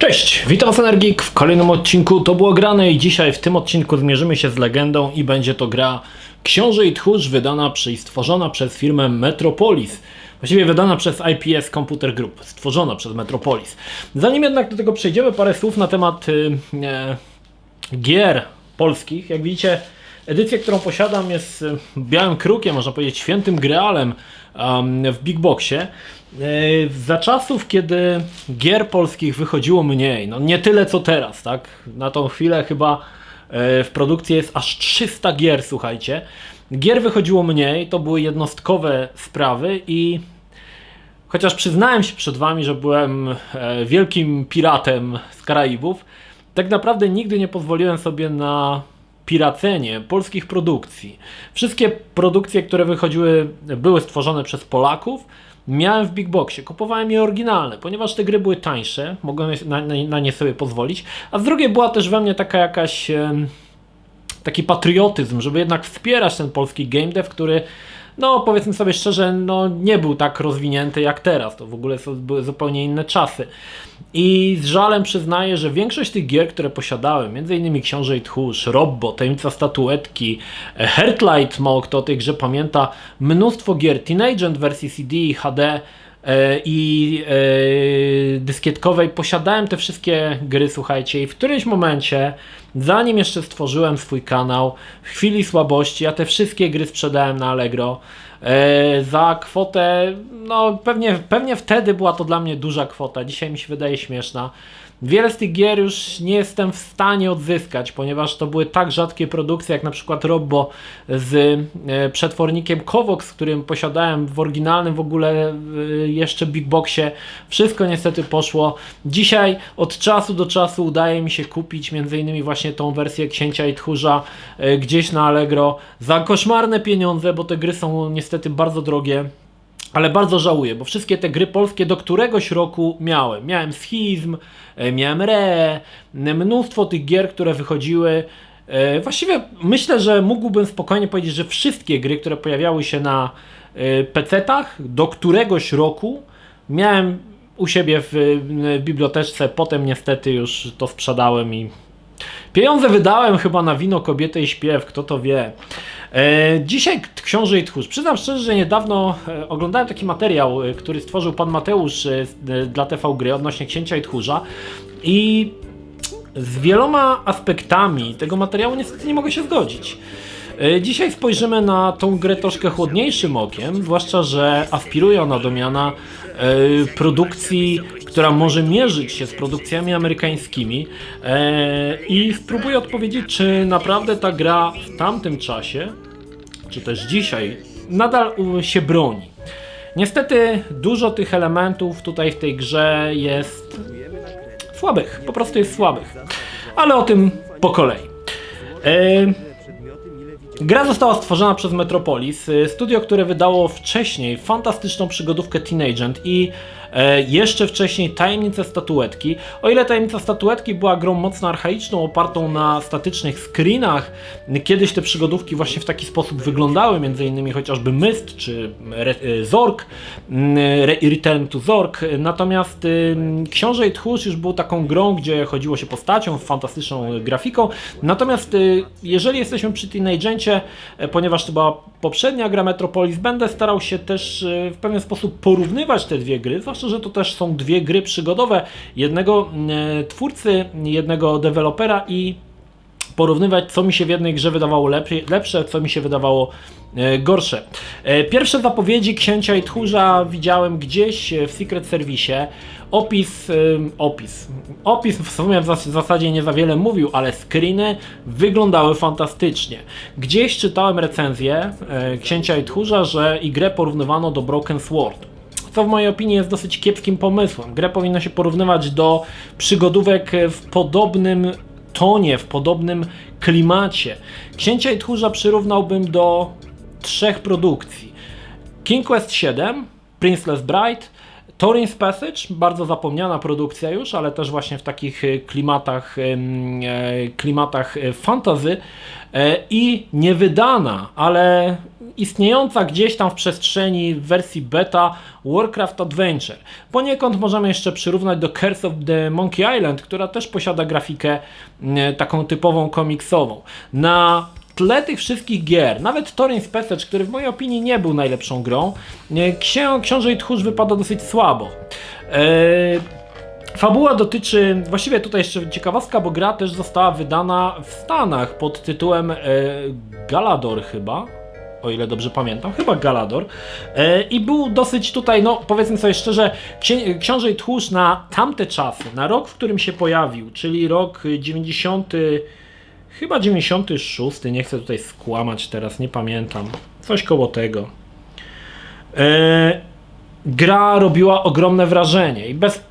Cześć, witam Was Energik w kolejnym odcinku To było grane i dzisiaj w tym odcinku zmierzymy się z legendą i będzie to gra Książę i Tchórz wydana i stworzona przez firmę Metropolis. Właściwie wydana przez IPS Computer Group, stworzona przez Metropolis. Zanim jednak do tego przejdziemy, parę słów na temat gier polskich. Jak widzicie, edycja, którą posiadam, jest białym krukiem, można powiedzieć świętym graalem w Big Boxie. Za czasów, kiedy gier polskich wychodziło mniej, no nie tyle co teraz, tak? Na tą chwilę chyba w produkcji jest aż 300 gier, słuchajcie. Gier wychodziło mniej, to były jednostkowe sprawy i chociaż przyznałem się przed Wami, że byłem wielkim piratem z Karaibów, tak naprawdę nigdy nie pozwoliłem sobie na piracenie polskich produkcji. Wszystkie produkcje, które wychodziły, były stworzone przez Polaków, miałem w Big Boxie, kupowałem je oryginalne, ponieważ te gry były tańsze, mogłem na nie sobie pozwolić, a z drugiej była też we mnie taka jakaś taki patriotyzm, żeby jednak wspierać ten polski game dev, który, no powiedzmy sobie szczerze, no nie był tak rozwinięty jak teraz, to w ogóle były zupełnie inne czasy. I z żalem przyznaję, że większość tych gier, które posiadałem, m.in. Książę i Tchórz, Robbo, Tajemnica Statuetki, Heartlight, mało kto o tej grze pamięta, mnóstwo gier, Teenagent w wersji CD, HD i dyskietkowej, posiadałem te wszystkie gry, słuchajcie, i w którymś momencie, zanim jeszcze stworzyłem swój kanał, w chwili słabości, ja te wszystkie gry sprzedałem na Allegro za kwotę, no pewnie wtedy była to dla mnie duża kwota, dzisiaj mi się wydaje śmieszna. Wiele z tych gier już nie jestem w stanie odzyskać, ponieważ to były tak rzadkie produkcje, jak na przykład Robbo z przetwornikiem Kovox, którym posiadałem w oryginalnym w ogóle jeszcze Big Boxie. Wszystko niestety poszło. Dzisiaj od czasu do czasu udaje mi się kupić m.in. właśnie tą wersję Księcia i Tchórza gdzieś na Allegro za koszmarne pieniądze, bo te gry są niestety bardzo drogie. Ale bardzo żałuję, bo wszystkie te gry polskie do któregoś roku miałem. Miałem Schizm, miałem Re, mnóstwo tych gier, które wychodziły. Właściwie myślę, że mógłbym spokojnie powiedzieć, że wszystkie gry, które pojawiały się na PC-tach do któregoś roku miałem u siebie w biblioteczce. Potem niestety już to sprzedałem i pieniądze wydałem chyba na wino, kobietę i śpiew, kto to wie. Dzisiaj Książę i Tchórz. Przyznam szczerze, że niedawno oglądałem taki materiał, który stworzył pan Mateusz dla TV Gry odnośnie Księcia i Tchórza i z wieloma aspektami tego materiału niestety nie mogę się zgodzić. Dzisiaj spojrzymy na tą grę troszkę chłodniejszym okiem, zwłaszcza, że aspiruje ona do miana produkcji, która może mierzyć się z produkcjami amerykańskimi i spróbuję odpowiedzieć, czy naprawdę ta gra w tamtym czasie, czy też dzisiaj, nadal się broni. Niestety dużo tych elementów tutaj w tej grze jest słabych, po prostu jest słabych, ale o tym po kolei. Gra została stworzona przez Metropolis, studio, które wydało wcześniej fantastyczną przygodówkę Teenagent i jeszcze wcześniej Tajemnicę Statuetki. O ile Tajemnica Statuetki była grą mocno archaiczną, opartą na statycznych screenach, kiedyś te przygodówki właśnie w taki sposób wyglądały, m.in. chociażby Myst czy Zork, Return to Zork. Natomiast Książę i Tchórz już był taką grą, gdzie chodziło się postacią, fantastyczną grafiką. Natomiast jeżeli jesteśmy przy Teenagencie, ponieważ to była poprzednia gra Metropolis, będę starał się też w pewien sposób porównywać te dwie gry, zwłaszcza, że to też są dwie gry przygodowe jednego twórcy, jednego dewelopera i porównywać, co mi się w jednej grze wydawało lepsze, co mi się wydawało gorsze. Pierwsze zapowiedzi Księcia i Tchórza widziałem gdzieś w Secret Service. Opis w sumie w zasadzie nie za wiele mówił, ale screeny wyglądały fantastycznie. Gdzieś czytałem recenzję Księcia i Tchórza, że i grę porównywano do Broken Sword, co w mojej opinii jest dosyć kiepskim pomysłem. Grę powinno się porównywać do przygodówek w podobnym tonie, w podobnym klimacie. Księcia i Tchórza przyrównałbym do 3 produkcji. King Quest VII, Princeless Bride, Thorin's Passage, bardzo zapomniana produkcja już, ale też właśnie w takich klimatach fantasy i niewydana, ale istniejąca gdzieś tam w przestrzeni w wersji beta Warcraft Adventure. Poniekąd możemy jeszcze przyrównać do Curse of the Monkey Island, która też posiada grafikę taką typową komiksową. Na tle tych wszystkich gier, nawet Thorin's Passage, który w mojej opinii nie był najlepszą grą, Książę i Tchórz wypada dosyć słabo. Fabuła dotyczy, właściwie tutaj jeszcze ciekawostka, bo gra też została wydana w Stanach pod tytułem Galador chyba, o ile dobrze pamiętam, chyba Galador. I był dosyć tutaj, no powiedzmy sobie szczerze, Książę i Tchórz na tamte czasy, na rok, w którym się pojawił, czyli rok 90, chyba 96, nie chcę tutaj skłamać teraz, nie pamiętam, coś koło tego. Gra robiła ogromne wrażenie i bez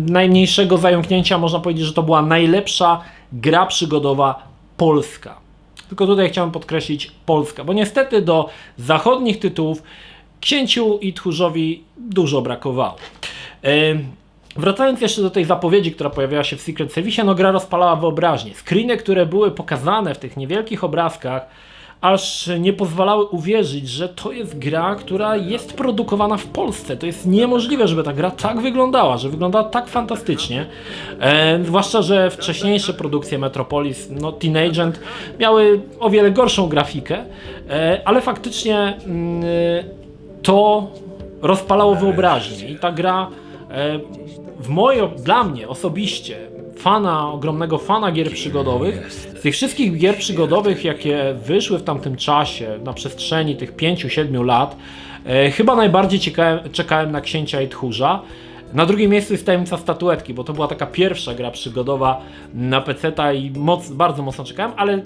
najmniejszego zająknięcia można powiedzieć, że to była najlepsza gra przygodowa polska. Tylko tutaj chciałem podkreślić Polska, bo niestety do zachodnich tytułów Księciu i Tchórzowi dużo brakowało. Wracając jeszcze do tej zapowiedzi, która pojawiała się w Secret Service, no gra rozpalała wyobraźnię. Screeny, które były pokazane w tych niewielkich obrazkach, aż nie pozwalały uwierzyć, że to jest gra, która jest produkowana w Polsce. To jest niemożliwe, żeby ta gra tak wyglądała, że wyglądała tak fantastycznie. Zwłaszcza, że wcześniejsze produkcje Metropolis, no Teen Agent, miały o wiele gorszą grafikę, ale faktycznie to rozpalało wyobraźnię i ta gra dla mnie osobiście, ogromnego fana gier przygodowych, z tych wszystkich gier przygodowych, jakie wyszły w tamtym czasie, na przestrzeni tych 5-7 lat, chyba najbardziej czekałem na Księcia i Tchórza. Na drugim miejscu jest Tajemnica Statuetki, bo to była taka pierwsza gra przygodowa na PC-ta i bardzo mocno czekałem, ale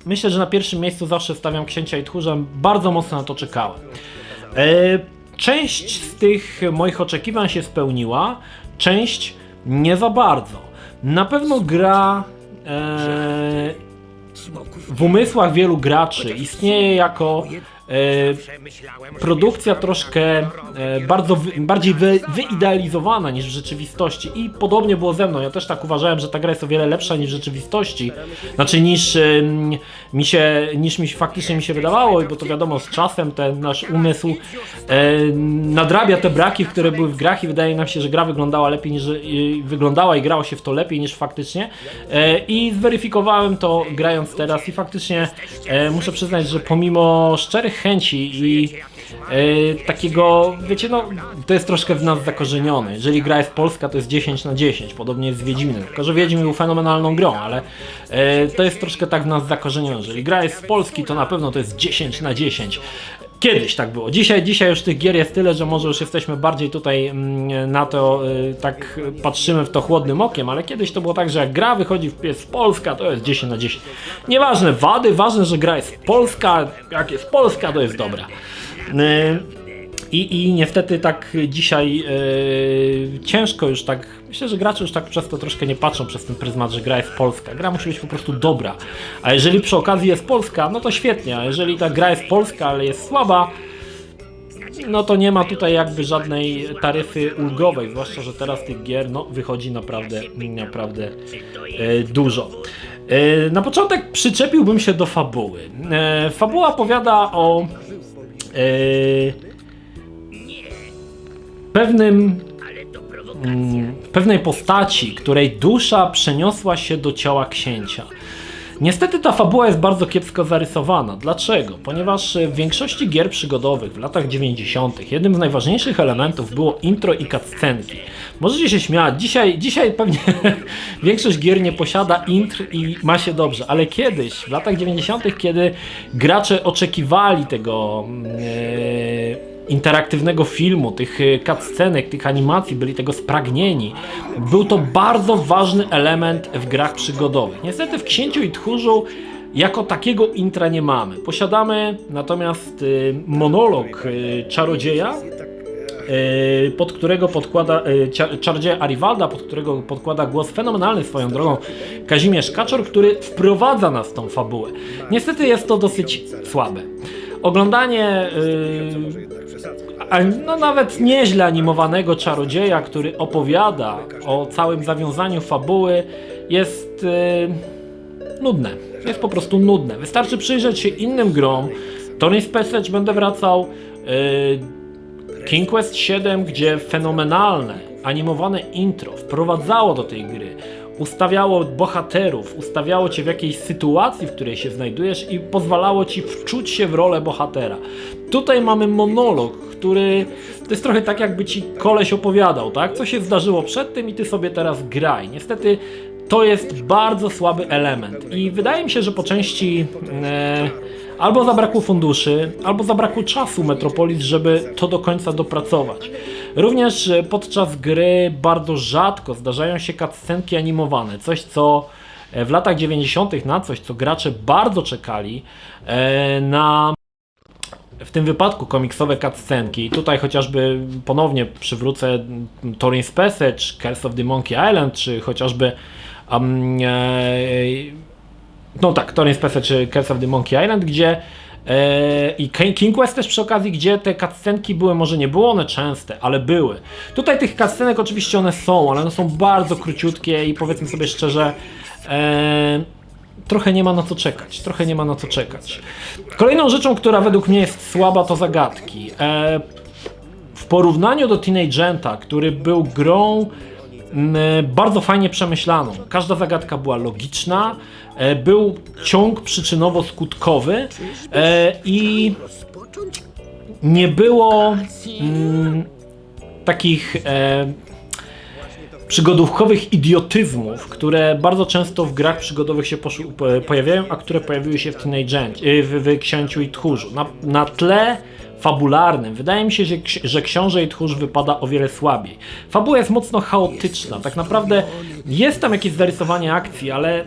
myślę, że na pierwszym miejscu zawsze stawiam Księcia i Tchórza, bardzo mocno na to czekałem. Część z tych moich oczekiwań się spełniła, część nie za bardzo. Na pewno gra w umysłach wielu graczy istnieje jako produkcja troszkę bardziej wyidealizowana niż w rzeczywistości i podobnie było ze mną. Ja też tak uważałem, że ta gra jest o wiele lepsza niż w rzeczywistości, znaczy niż faktycznie mi się wydawało, bo to wiadomo, z czasem ten nasz umysł nadrabia te braki, które były w grach i wydaje nam się, że gra wyglądała lepiej niż wyglądała i grało się w to lepiej niż faktycznie i zweryfikowałem to grając teraz i faktycznie muszę przyznać, że pomimo szczerych chęci i takiego, wiecie, no to jest troszkę w nas zakorzenione. Jeżeli gra jest polska, to jest 10/10, podobnie jest z Wiedźminem, tylko że Wiedźmin był fenomenalną grą, ale to jest troszkę tak w nas zakorzenione. Jeżeli gra jest z Polski, to na pewno to jest 10/10. Kiedyś tak było. Dzisiaj już tych gier jest tyle, że może już jesteśmy bardziej tutaj na to, tak patrzymy w to chłodnym okiem, ale kiedyś to było tak, że jak gra wychodzi z Polska, to jest 10/10. Nieważne wady, ważne, że gra jest polska, jak jest polska, to jest dobra. I niestety tak dzisiaj ciężko już tak, myślę, że gracze już tak przez to troszkę nie patrzą przez ten pryzmat, że gra jest polska. Gra musi być po prostu dobra. A jeżeli przy okazji jest polska, no to świetnie. A jeżeli ta gra jest polska, ale jest słaba, no to nie ma tutaj jakby żadnej taryfy ulgowej. Zwłaszcza, że teraz tych gier wychodzi naprawdę dużo. Na początek przyczepiłbym się do fabuły. Fabuła opowiada o pewnej postaci, której dusza przeniosła się do ciała księcia. Niestety ta fabuła jest bardzo kiepsko zarysowana. Dlaczego? Ponieważ w większości gier przygodowych w latach 90. jednym z najważniejszych elementów było intro i cutscenki. Możecie się śmiać, dzisiaj pewnie większość gier nie posiada intr i ma się dobrze, ale kiedyś, w latach 90., kiedy gracze oczekiwali tego interaktywnego filmu, tych cutscenek, tych animacji, byli tego spragnieni. Był to bardzo ważny element w grach przygodowych. Niestety w Księciu i Tchórzu jako takiego intra nie mamy. Posiadamy natomiast monolog czarodzieja, pod którego podkłada czarodzieja Arivalda, pod którego podkłada głos fenomenalny swoją drogą Kazimierz Kaczor, który wprowadza nas w tą fabułę. Niestety jest to dosyć słabe. Oglądanie no nawet nieźle animowanego czarodzieja, który opowiada o całym zawiązaniu fabuły, jest nudne. Jest po prostu nudne. Wystarczy przyjrzeć się innym grom. Torrens Passage będę wracał. King Quest 7, gdzie fenomenalne, animowane intro wprowadzało do tej gry, ustawiało bohaterów, ustawiało cię w jakiejś sytuacji, w której się znajdujesz i pozwalało ci wczuć się w rolę bohatera. Tutaj mamy monolog, który to jest trochę tak, jakby ci koleś opowiadał, tak? Co się zdarzyło przed tym i ty sobie teraz graj. Niestety to jest bardzo słaby element i wydaje mi się, że po części albo zabrakło funduszy, albo zabrakło czasu Metropolis, żeby to do końca dopracować. Również podczas gry bardzo rzadko zdarzają się cutscenki animowane, coś co w latach 90. na coś, co gracze bardzo czekali na, w tym wypadku, komiksowe cutscenki. Tutaj chociażby ponownie przywrócę Torrens Passage, Curse of the Monkey Island, czy chociażby no tak, Torrens Passage czy Curse of the Monkey Island, gdzie i King Quest też przy okazji, gdzie te cutscenki były, może nie były one częste, ale były. Tutaj tych cutscenek oczywiście one są, ale one są bardzo króciutkie i powiedzmy sobie szczerze, trochę nie ma na co czekać, Kolejną rzeczą, która według mnie jest słaba, to zagadki. W porównaniu do Teenage Agenta, który był grą bardzo fajnie przemyślaną. Każda zagadka była logiczna, był ciąg przyczynowo-skutkowy i nie było takich przygodówkowych idiotyzmów, które bardzo często w grach przygodowych się pojawiają, a które pojawiły się w Teenage Agent, w Księciu i Tchórzu. Na tle fabularnym wydaje mi się, że Książę i Tchórz wypada o wiele słabiej. Fabuła jest mocno chaotyczna, tak naprawdę jest tam jakieś zarysowanie akcji, ale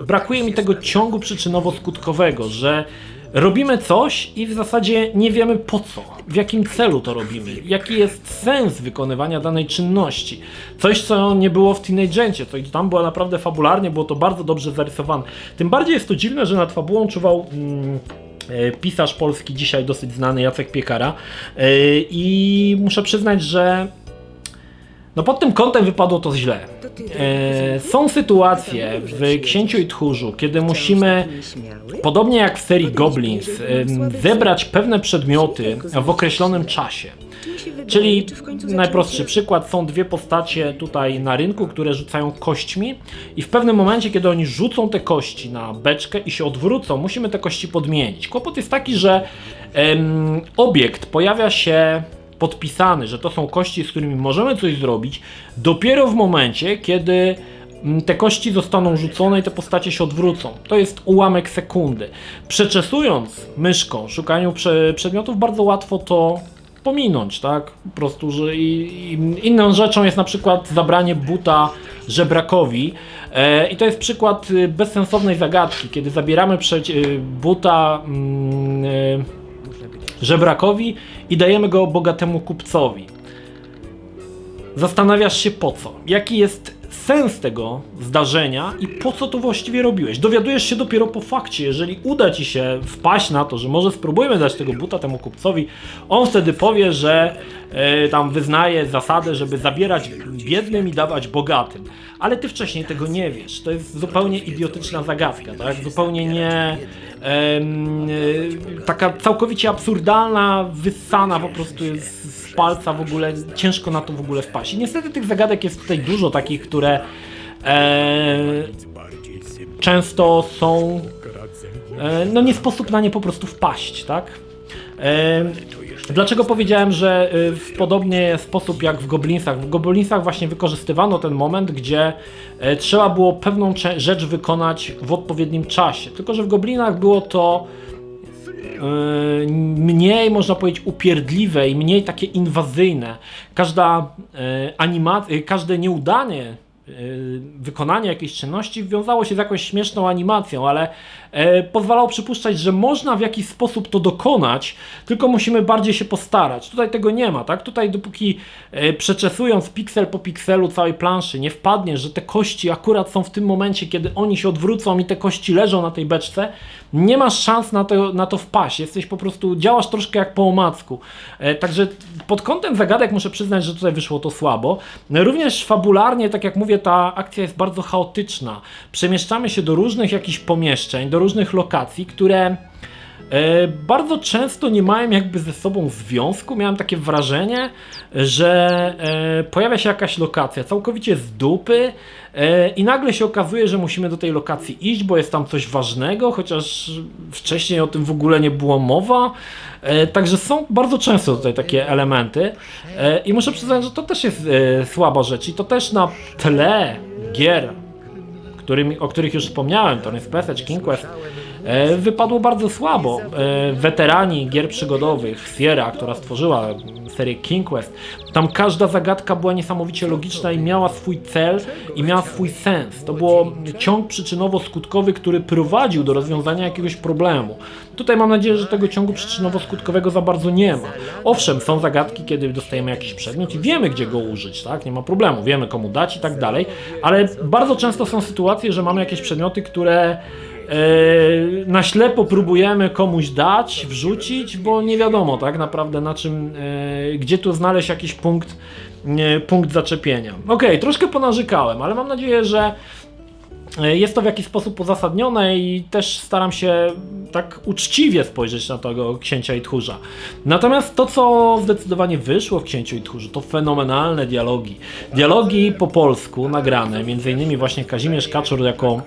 brakuje mi tego ciągu przyczynowo-skutkowego, że robimy coś i w zasadzie nie wiemy po co, w jakim celu to robimy, jaki jest sens wykonywania danej czynności. Coś, co nie było w Teenage Agencie, to tam było naprawdę fabularnie, było to bardzo dobrze zarysowane. Tym bardziej jest to dziwne, że nad fabułą czuwał pisarz polski, dzisiaj dosyć znany, Jacek Piekara, i muszę przyznać, że no pod tym kątem wypadło to źle. Są sytuacje w Księciu i Tchórzu, kiedy musimy, podobnie jak w serii Goblins, zebrać pewne przedmioty w określonym czasie. Czyli najprostszy przykład, są dwie postacie tutaj na rynku, które rzucają kośćmi i w pewnym momencie, kiedy oni rzucą te kości na beczkę i się odwrócą, musimy te kości podmienić. Kłopot jest taki, że obiekt pojawia się podpisany, że to są kości, z którymi możemy coś zrobić, dopiero w momencie, kiedy te kości zostaną rzucone i te postacie się odwrócą. To jest ułamek sekundy. Przeczesując myszką, szukaniu przedmiotów, bardzo łatwo to pominąć, tak? Po prostu, że inną rzeczą jest na przykład zabranie buta żebrakowi i to jest przykład bezsensownej zagadki, kiedy zabieramy buta żebrakowi i dajemy go bogatemu kupcowi. Zastanawiasz się po co? Jaki jest sens tego zdarzenia i po co to właściwie robiłeś? Dowiadujesz się dopiero po fakcie. Jeżeli uda ci się wpaść na to, że może spróbujemy dać tego buta temu kupcowi, on wtedy powie, że tam wyznaje zasadę, żeby zabierać biednym i dawać bogatym. Ale ty wcześniej tego nie wiesz. To jest zupełnie idiotyczna zagadka, tak? Zupełnie nie... taka całkowicie absurdalna, wyssana po prostu jest z palca w ogóle, ciężko na to w ogóle wpaść. I niestety tych zagadek jest tutaj dużo takich, które często są, no nie sposób na nie po prostu wpaść, tak? Dlaczego powiedziałem, że w podobny sposób jak w Goblinsach? W Goblinsach właśnie wykorzystywano ten moment, gdzie trzeba było pewną rzecz wykonać w odpowiednim czasie. Tylko że w Goblinach było to mniej, można powiedzieć, upierdliwe i mniej takie inwazyjne. Każde nieudanie wykonanie jakiejś czynności wiązało się z jakąś śmieszną animacją, ale pozwalało przypuszczać, że można w jakiś sposób to dokonać, tylko musimy bardziej się postarać. Tutaj tego nie ma, tak? Tutaj dopóki przeczesując piksel po pikselu całej planszy nie wpadnie, że te kości akurat są w tym momencie, kiedy oni się odwrócą i te kości leżą na tej beczce, nie masz szans na to wpaść. Jesteś po prostu, działasz troszkę jak po omacku. Także pod kątem zagadek muszę przyznać, że tutaj wyszło to słabo. Również fabularnie, tak jak mówię, ta akcja jest bardzo chaotyczna. Przemieszczamy się do różnych jakichś pomieszczeń, do różnych lokacji, które bardzo często nie mają jakby ze sobą związku. Miałem takie wrażenie, że pojawia się jakaś lokacja całkowicie z dupy i nagle się okazuje, że musimy do tej lokacji iść, bo jest tam coś ważnego, chociaż wcześniej o tym w ogóle nie było mowa. Także są bardzo często tutaj takie elementy i muszę przyznać, że to też jest słaba rzecz i to też na tle gier, o których już wspomniałem, Torrens Passage, King Quest, wypadło bardzo słabo. Weterani gier przygodowych, Sierra, która stworzyła serię King Quest, tam każda zagadka była niesamowicie logiczna i miała swój cel i miała swój sens. To było ciąg przyczynowo-skutkowy, który prowadził do rozwiązania jakiegoś problemu. Tutaj mam nadzieję, że tego ciągu przyczynowo-skutkowego za bardzo nie ma. Owszem, są zagadki, kiedy dostajemy jakiś przedmiot i wiemy, gdzie go użyć, tak? Nie ma problemu, wiemy, komu dać i tak dalej, ale bardzo często są sytuacje, że mamy jakieś przedmioty, które na ślepo próbujemy komuś dać, wrzucić, bo nie wiadomo tak naprawdę na czym, gdzie tu znaleźć jakiś punkt zaczepienia. Okej, troszkę ponarzekałem, ale mam nadzieję, że jest to w jakiś sposób uzasadnione i też staram się tak uczciwie spojrzeć na tego Księcia i Tchórza. Natomiast to, co zdecydowanie wyszło w Księciu i Tchórzu, to fenomenalne dialogi. Dialogi po polsku nagrane, między innymi właśnie Kazimierz Kaczor jako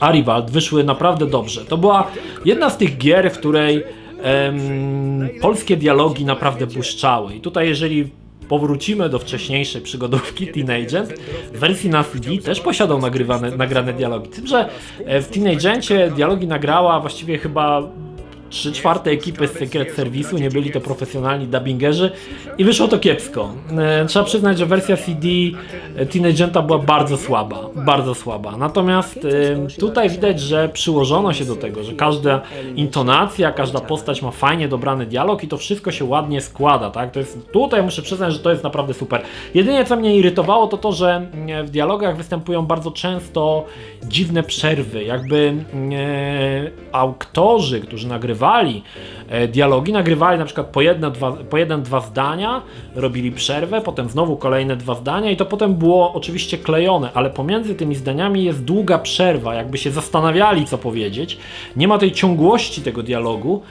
Arivald, wyszły naprawdę dobrze. To była jedna z tych gier, w której polskie dialogi naprawdę błyszczały. I tutaj jeżeli powrócimy do wcześniejszej przygodówki Teen Agent, w wersji na CD też posiadał nagrane dialogi. Tym, że w Teen Agencie dialogi nagrała właściwie chyba 3/4 ekipy z Secret Service'u, nie byli to profesjonalni dubbingerzy i wyszło to kiepsko. Trzeba przyznać, że wersja CD Teen Agenta była bardzo słaba. Natomiast tutaj widać, że przyłożono się do tego, że każda intonacja, każda postać ma fajnie dobrany dialog i to wszystko się ładnie składa, tak? Tutaj muszę przyznać, że to jest naprawdę super. Jedynie co mnie irytowało, to to, że w dialogach występują bardzo często dziwne przerwy, jakby autorzy, którzy nagrywali dialogi, nagrywali na przykład po jeden, dwa zdania, robili przerwę, potem znowu kolejne 2 zdania i to potem było oczywiście klejone, ale pomiędzy tymi zdaniami jest długa przerwa, jakby się zastanawiali, co powiedzieć. Nie ma tej ciągłości tego dialogu,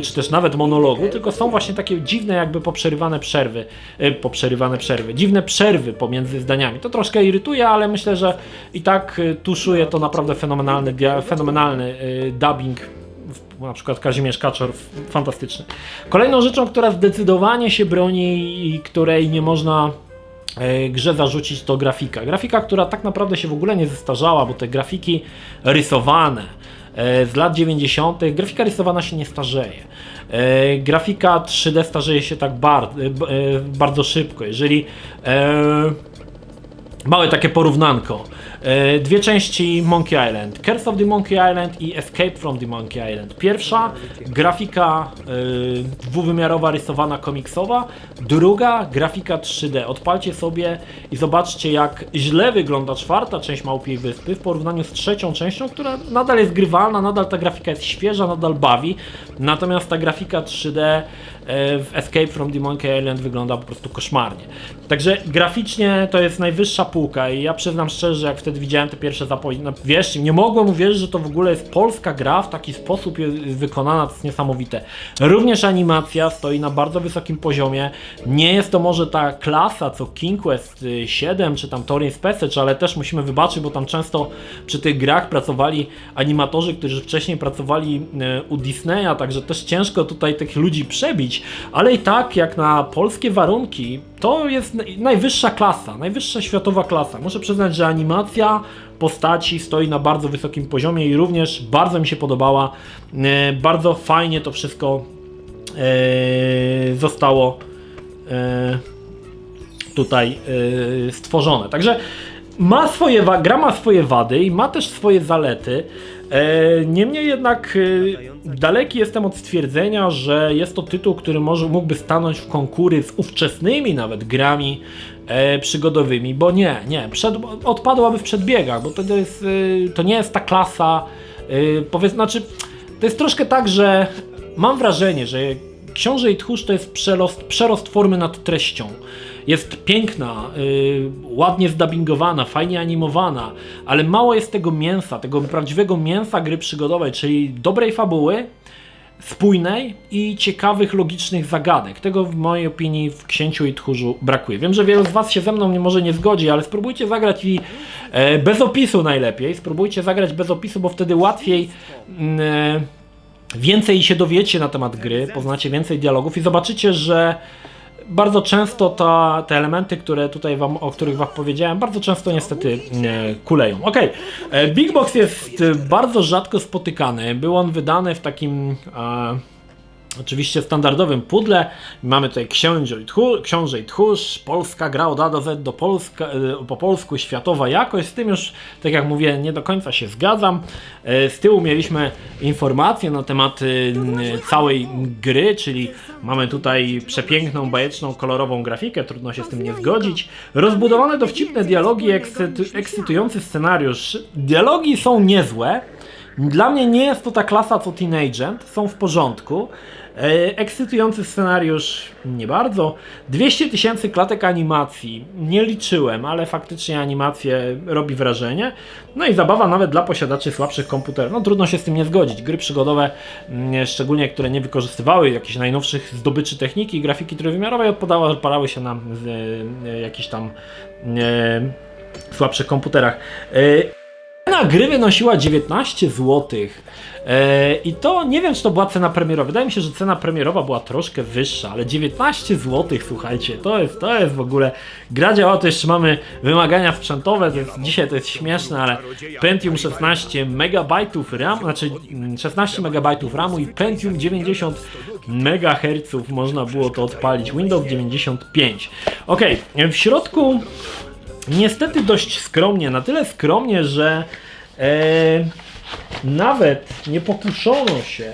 czy też nawet monologu, tylko są właśnie takie dziwne jakby poprzerywane przerwy, dziwne przerwy pomiędzy zdaniami. To troszkę irytuje, ale myślę, że i tak tuszuje to naprawdę fenomenalny dubbing. Na przykład Kazimierz Kaczor, fantastyczny. Kolejną rzeczą, która zdecydowanie się broni i której nie można grze zarzucić, to grafika. Grafika, która tak naprawdę się w ogóle nie zestarzała, bo te grafiki rysowane z lat 90. grafika rysowana się nie starzeje. Grafika 3D starzeje się tak bardzo szybko. Jeżeli małe takie porównanko. 2 części Monkey Island. Curse of the Monkey Island i Escape from the Monkey Island. Pierwsza grafika dwuwymiarowa, rysowana, komiksowa. Druga grafika 3D. Odpalcie sobie i zobaczcie, jak źle wygląda 4. część Małpiej Wyspy w porównaniu z 3. częścią, która nadal jest grywalna, nadal ta grafika jest świeża, nadal bawi. Natomiast ta grafika 3D w Escape from the Monkey Island wygląda po prostu koszmarnie. Także graficznie to jest najwyższa półka i ja przyznam szczerze, że jak wtedy widziałem te pierwsze zapowiedzi, no wiesz, nie mogłem uwierzyć, że to w ogóle jest polska gra, w taki sposób jest wykonana, to jest niesamowite. Również animacja stoi na bardzo wysokim poziomie. Nie jest to może ta klasa co King Quest 7 czy tam Torrens Passage, ale też musimy wybaczyć, bo tam często przy tych grach pracowali animatorzy, którzy wcześniej pracowali u Disneya, także też ciężko tutaj tych ludzi przebić, ale i tak jak na polskie warunki to jest najwyższa klasa, najwyższa światowa klasa. Muszę przyznać, że animacja postaci stoi na bardzo wysokim poziomie i również bardzo mi się podobała. Bardzo fajnie to wszystko zostało tutaj stworzone. Także gra ma swoje wady i ma też swoje zalety. Niemniej jednak daleki jestem od stwierdzenia, że jest to tytuł, który mógłby stanąć w konkury z ówczesnymi nawet grami przygodowymi, bo odpadłaby w przedbiegach, bo to nie jest ta klasa, znaczy to jest troszkę tak, że mam wrażenie, że Książę i Tchórz to jest przerost formy nad treścią. Jest piękna, ładnie zdubbingowana, fajnie animowana, ale mało jest tego mięsa, tego prawdziwego mięsa gry przygodowej, czyli dobrej fabuły, spójnej i ciekawych, logicznych zagadek. Tego w mojej opinii w Księciu i Tchórzu brakuje. Wiem, że wielu z Was się ze mną może nie zgodzi, ale spróbujcie zagrać bez opisu najlepiej. Spróbujcie zagrać bez opisu, bo wtedy łatwiej więcej się dowiecie na temat gry, poznacie więcej dialogów i zobaczycie, że bardzo często te elementy, o których Wam powiedziałem, bardzo często niestety kuleją. Okej. Big Box jest bardzo rzadko spotykany. Był on wydany w takim oczywiście standardowym pudle. Mamy tutaj Książę i Tchórz, polska gra od A do Z po polsku, światowa jakość. Z tym już, tak jak mówię, nie do końca się zgadzam. Z tyłu mieliśmy informacje na temat całej gry, czyli mamy tutaj przepiękną, bajeczną, kolorową grafikę, trudno się z tym nie zgodzić. Rozbudowane dowcipne dialogi, ekscytujący scenariusz. Dialogi są niezłe. Dla mnie nie jest to ta klasa co Teen Agent, są w porządku. Ekscytujący scenariusz nie bardzo. 200 000 klatek animacji nie liczyłem, ale faktycznie animacje robi wrażenie. No i zabawa nawet dla posiadaczy słabszych komputerów. No trudno się z tym nie zgodzić. Gry przygodowe, szczególnie które nie wykorzystywały jakichś najnowszych zdobyczy techniki i grafiki trójwymiarowej, odpalały się na jakichś tam słabszych komputerach. Cena gry wynosiła 19 zł i to nie wiem, czy to była cena premierowa. Wydaje mi się, że cena premierowa była troszkę wyższa, ale 19 zł, słuchajcie, to jest w ogóle. Gra działa, to jeszcze mamy wymagania sprzętowe, dzisiaj to jest śmieszne, ale Pentium 16 MB RAM, znaczy 16 MB RAMu i Pentium 90 MHz można było to odpalić, Windows 95. Ok, w środku niestety dość skromnie, na tyle skromnie, że nawet nie pokuszono się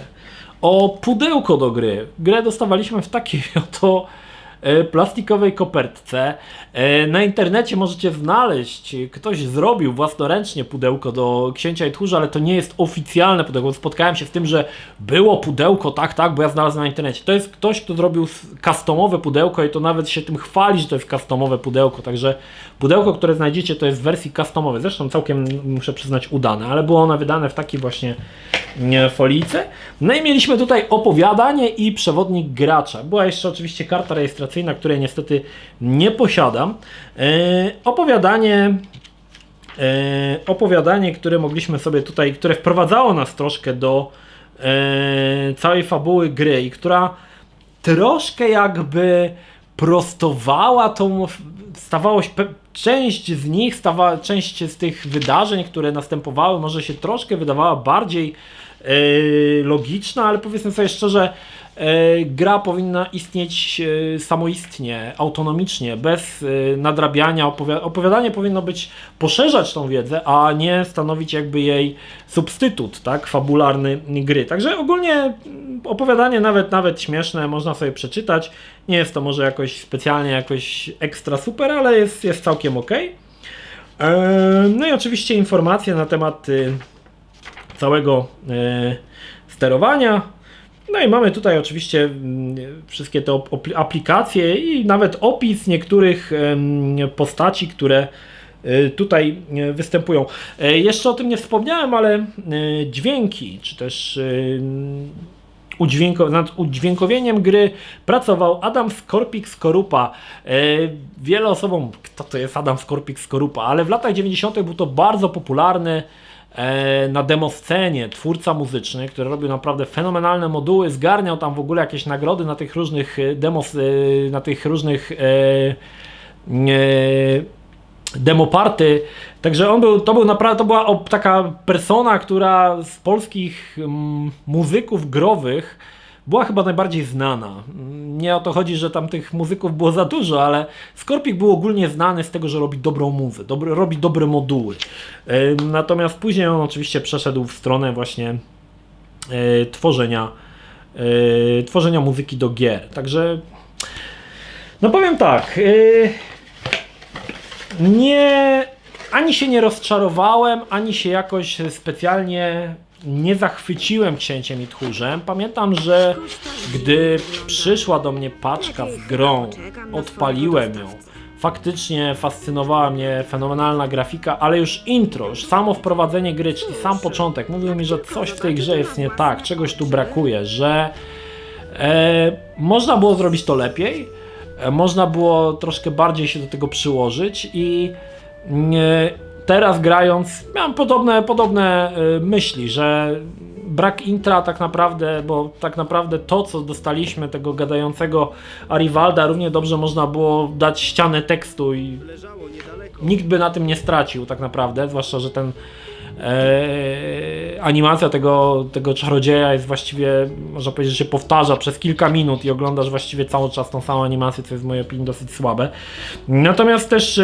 o pudełko do gry. Grę dostawaliśmy w takiej oto plastikowej kopertce. Na internecie możecie znaleźć, ktoś zrobił własnoręcznie pudełko do Księcia i Tchórza, ale to nie jest oficjalne pudełko. Spotkałem się z tym, że było pudełko, tak, bo ja znalazłem na internecie. To jest ktoś, kto zrobił customowe pudełko i to nawet się tym chwali, że to jest customowe pudełko, także pudełko, które znajdziecie, to jest w wersji customowej, zresztą całkiem, muszę przyznać, udane, ale było ono wydane w takiej właśnie folijce. No i mieliśmy tutaj opowiadanie i przewodnik gracza. Była jeszcze oczywiście karta rejestracyjna, której niestety nie posiadam. Opowiadanie, które mogliśmy sobie tutaj, które wprowadzało nas troszkę do całej fabuły gry i która troszkę jakby prostowała tą, część z tych wydarzeń, które następowały, może się troszkę wydawała bardziej logiczna, ale powiedzmy sobie szczerze, gra powinna istnieć samoistnie, autonomicznie, bez nadrabiania. Opowiadanie powinno poszerzać tą wiedzę, a nie stanowić jakby jej substytut, tak, fabularny gry. Także ogólnie opowiadanie nawet śmieszne, można sobie przeczytać. Nie jest to może jakoś specjalnie jakoś ekstra super, ale jest całkiem ok. No i oczywiście informacje na temat całego sterowania. No i mamy tutaj oczywiście wszystkie te aplikacje i nawet opis niektórych postaci, które tutaj występują. Jeszcze o tym nie wspomniałem, ale dźwięki, czy też nad udźwiękowieniem gry pracował Adam Skorpik-Skorupa. Wiele osobom, kto to jest Adam Skorpik-Skorupa, ale w latach 90. był to bardzo popularny na demoscenie twórca muzyczny, który robił naprawdę fenomenalne moduły, zgarniał tam w ogóle jakieś nagrody na tych różnych na tych różnych demoparty. Także to była taka persona, która z polskich muzyków growych była chyba najbardziej znana. Nie o to chodzi, że tam tych muzyków było za dużo, ale Scorpic był ogólnie znany z tego, że robi dobrą muzę, robi dobre moduły. Natomiast później on oczywiście przeszedł w stronę właśnie tworzenia muzyki do gier. Także no powiem tak, ani się nie rozczarowałem, ani się jakoś specjalnie nie zachwyciłem Księciem i Tchórzem. Pamiętam, że gdy przyszła do mnie paczka z grą, odpaliłem ją. Faktycznie fascynowała mnie fenomenalna grafika, ale już intro, już samo wprowadzenie gry, czyli sam początek, mówił mi, że coś w tej grze jest nie tak, czegoś tu brakuje, że można było zrobić to lepiej, można było troszkę bardziej się do tego przyłożyć i teraz grając miałem podobne myśli, że brak intra tak naprawdę, bo tak naprawdę to, co dostaliśmy, tego gadającego Arivalda, równie dobrze można było dać ścianę tekstu i nikt by na tym nie stracił tak naprawdę, zwłaszcza, że ten animacja tego czarodzieja jest właściwie, można powiedzieć, że się powtarza przez kilka minut i oglądasz właściwie cały czas tą samą animację, co jest w mojej opinii dosyć słabe. Natomiast też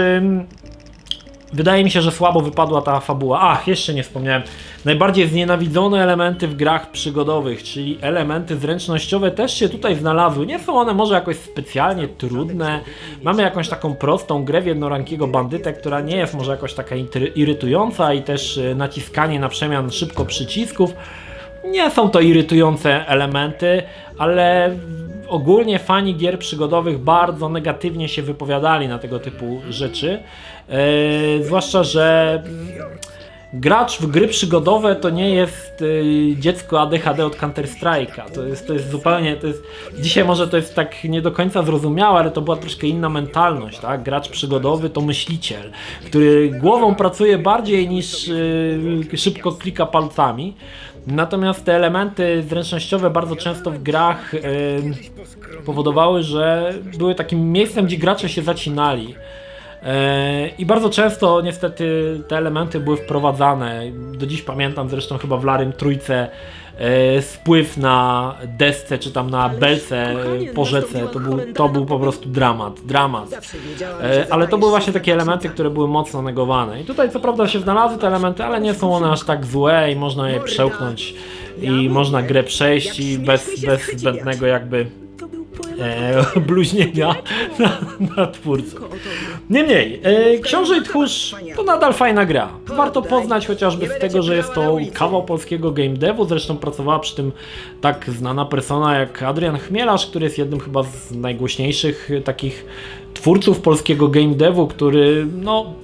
wydaje mi się, że słabo wypadła ta fabuła. Ach, jeszcze nie wspomniałem. Najbardziej znienawidzone elementy w grach przygodowych, czyli elementy zręcznościowe też się tutaj znalazły. Nie są one może jakoś specjalnie trudne. Mamy jakąś taką prostą grę w jednorankiego bandytę, która nie jest może jakoś taka irytująca i też naciskanie na przemian szybko przycisków. Nie są to irytujące elementy, ale ogólnie fani gier przygodowych bardzo negatywnie się wypowiadali na tego typu rzeczy. Zwłaszcza, że gracz w gry przygodowe to nie jest dziecko ADHD od Counter-Strike'a. To jest zupełnie, dzisiaj może to jest tak nie do końca zrozumiałe, ale to była troszkę inna mentalność, tak? Gracz przygodowy to myśliciel, który głową pracuje bardziej niż szybko klika palcami. Natomiast te elementy zręcznościowe bardzo często w grach powodowały, że były takim miejscem, gdzie gracze się zacinali. I bardzo często niestety te elementy były wprowadzane. Do dziś pamiętam zresztą chyba w Larym Trójce spływ na desce czy tam na belce po rzece, to był po prostu dramat. Ale to były właśnie takie elementy, które były mocno negowane. I tutaj co prawda się znalazły te elementy, ale nie są one aż tak złe i można je przełknąć i można grę przejść i bez zbędnego jakby bluźnienia na twórców. Niemniej, Książę i Tchórz to nadal fajna gra. Warto poznać chociażby z tego, że jest to kawał polskiego game devu. Zresztą pracowała przy tym tak znana persona jak Adrian Chmielarz, który jest jednym chyba z najgłośniejszych takich twórców polskiego game devu, który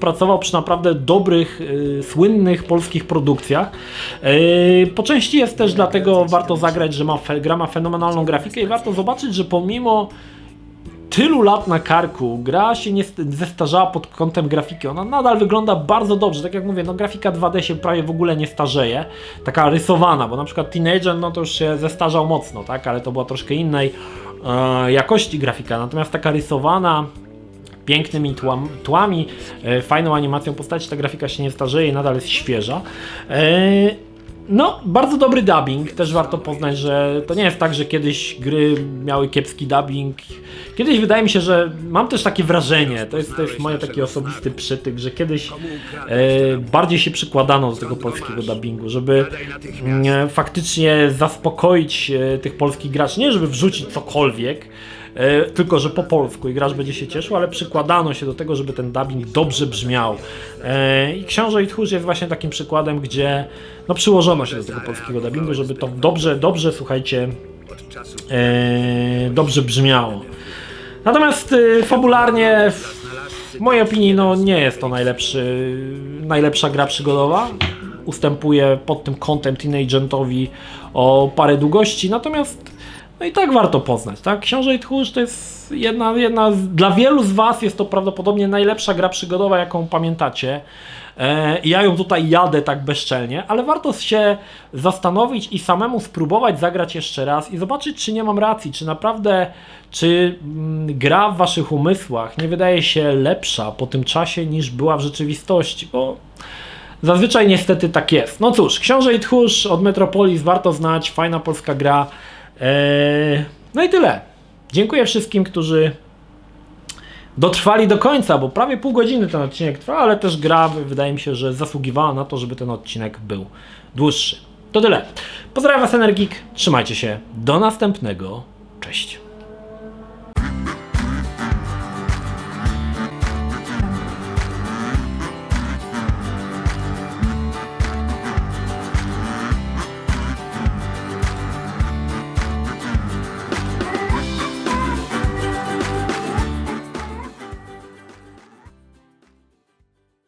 pracował przy naprawdę dobrych, słynnych polskich produkcjach. Po części jest też dlatego warto zagrać, że gra ma fenomenalną grafikę i warto zobaczyć, że pomimo tylu lat na karku gra się nie zestarzała pod kątem grafiki. Ona nadal wygląda bardzo dobrze. Tak jak mówię, grafika 2D się prawie w ogóle nie starzeje. Taka rysowana, bo na przykład Teenager to już się zestarzał mocno, tak? Ale to była troszkę innej jakości grafika. Natomiast taka rysowana, pięknymi tłami, fajną animacją postaci, ta grafika się nie starzeje i nadal jest świeża. Bardzo dobry dubbing, też warto poznać, że to nie jest tak, że kiedyś gry miały kiepski dubbing. Kiedyś wydaje mi się, że mam też takie wrażenie, to jest moje taki osobisty przytyk, że kiedyś bardziej się przykładano do tego polskiego dubbingu, żeby faktycznie zaspokoić tych polskich graczy, nie żeby wrzucić cokolwiek, tylko że po polsku i gracz będzie się cieszył, ale przykładano się do tego, żeby ten dubbing dobrze brzmiał. I Książę i Tchórz jest właśnie takim przykładem, gdzie przyłożono się do tego polskiego dubbingu, żeby to dobrze, słuchajcie, dobrze brzmiało. Natomiast fabularnie, w mojej opinii, nie jest to najlepsza gra przygodowa. Ustępuje pod tym kątem Teenage Agentowi o parę długości, natomiast i tak warto poznać, tak? Książę i Tchórz to jest dla wielu z Was jest to prawdopodobnie najlepsza gra przygodowa, jaką pamiętacie. Ja ją tutaj jadę tak bezczelnie, ale warto się zastanowić i samemu spróbować zagrać jeszcze raz i zobaczyć, czy nie mam racji, czy naprawdę, gra w Waszych umysłach nie wydaje się lepsza po tym czasie niż była w rzeczywistości, bo zazwyczaj niestety tak jest. No cóż, Książę i Tchórz od Metropolis warto znać, fajna polska gra. No i tyle. Dziękuję wszystkim, którzy dotrwali do końca, bo prawie pół godziny ten odcinek trwa, ale też gra wydaje mi się, że zasługiwała na to, żeby ten odcinek był dłuższy. To tyle. Pozdrawiam Was, Energik. Trzymajcie się. Do następnego. Cześć.